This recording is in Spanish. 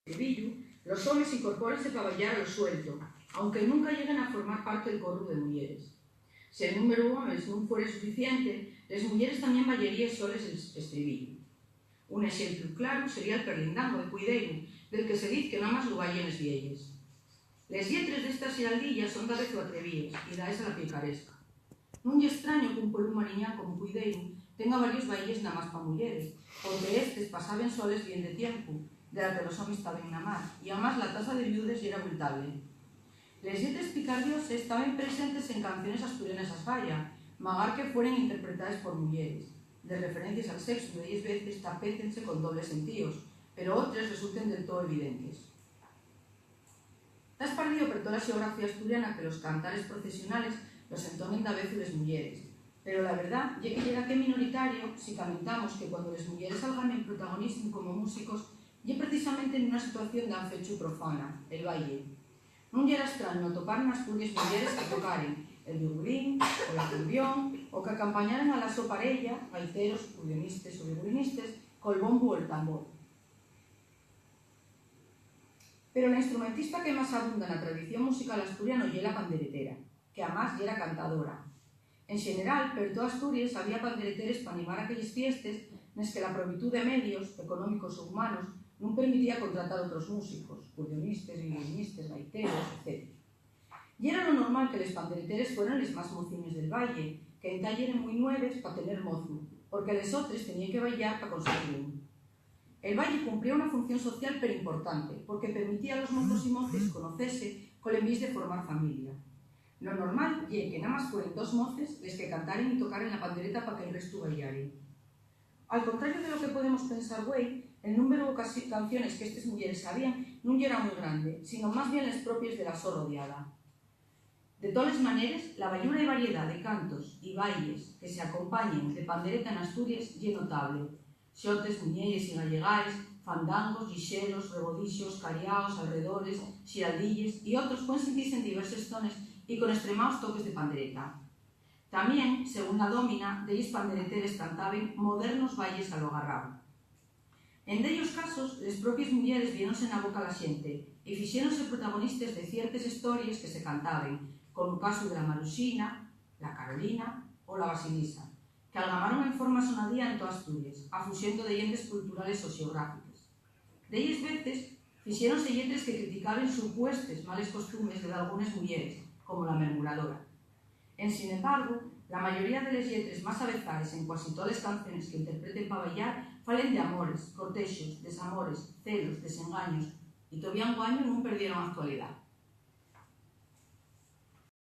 estribillo, los homes incorpórense para bailar a lo suelto, aunque nunca lleguen a formar parte del coro de mulleres. Se el número de homes non fore suficiente, les mulleres tamén bailarían soles el estribillo. Un exemplo claro sería el perlindango de Cuideiro, del que se diz que nada máis lo bailen les vielles. Les lletres destas xiraldillas son da vez o atrevíes e da esa la picaresca. Non lle extraño que un pueblo mariñán como Cuideiro tenga varios bailes nada máis pa mulleres, porque estes pasaben soles bien de tiempo, de la que los homes estaban na mar, e además la tasa de viudes era abultable. Les lletres picardios estaban presentes en canciones asturianas a falla, magar que fueren interpretadas por mulleres. De referencias al sexo de 10 veces tapétense con dobles sentidos, pero otras resulten del todo evidentes. Has partido per toda a xeografía asturiana que los cantares procesionales los entonen da vez les mulleres, pero la verdad é que llega que minoritario si comentamos que cuando les mulleres salgan en protagonismo como músicos é precisamente en unha situación de anfechu profana, el baile. Non lle era extraño atopar nas turbias mulleres que tocaren el violín, o la acordeón, o que acompañaran a la súa parella, gaiteros, acordeonistas ou violinistas, col bombo ou el tambor. Pero la instrumentista que máis abunda na tradición musical asturiana é la panderetera, que además era cantadora. En general, per toda Asturias había pandereteres para animar aquellas fiestes nes que la provitud de medios, económicos ou humanos, non permitía contratar outros músicos, acordeonistas, violinistas, gaiteros, etc. Y era lo normal que les pandereteres fueran les más mociños del baile, que entá yeren moi nueves para tener mozo, porque les otros tenían que bailar para conseguirlo. El baile cumplía una función social pero importante, porque permitía a los mozos y moces conocerse con el envís de formar familia. Lo normal é que nada más fueran dos moces les que cantaren y tocaren la pandereta para que el resto bailaren. Al contrario de lo que podemos pensar, güey, el número de canciones que estas mujeres sabían non era muy grande, sino más bien las propias de la so rodeada. De todas maneras, la ballura y variedad de cantos y bailes que se acompañen de pandereta en Asturias é notable. Xotes, muñeires y gallegais, fandangos, guixelos, rebodixos, cariaos, alredores, xiraldilles y otros pueden sentirse en diversas zonas y con extremados toques de pandereta. También, según la dómina, dellos pandereteres cantaban modernos bailes a lo agarrado. En dellos casos, les propias mulleres vienose na boca a la xente e fixéronse protagonistas de ciertas historias que se cantaban, como o caso de la Marusina, la Carolina ou la Basilisa, que algamaron en forma sonadía en todas Asturias, a fusión de llendes culturales ou xeográficas. Dellas veces, fixéronse lletres que criticaban supuestes males costumes de algunas mulleres, como la murmuradora. Sin embargo, la mayoría de les lletres máis avezares en casi todas as canciones que interpreten para bailar falen de amores, cortexos, desamores, celos, desengaños, e todavía un año non perdieron a actualidade.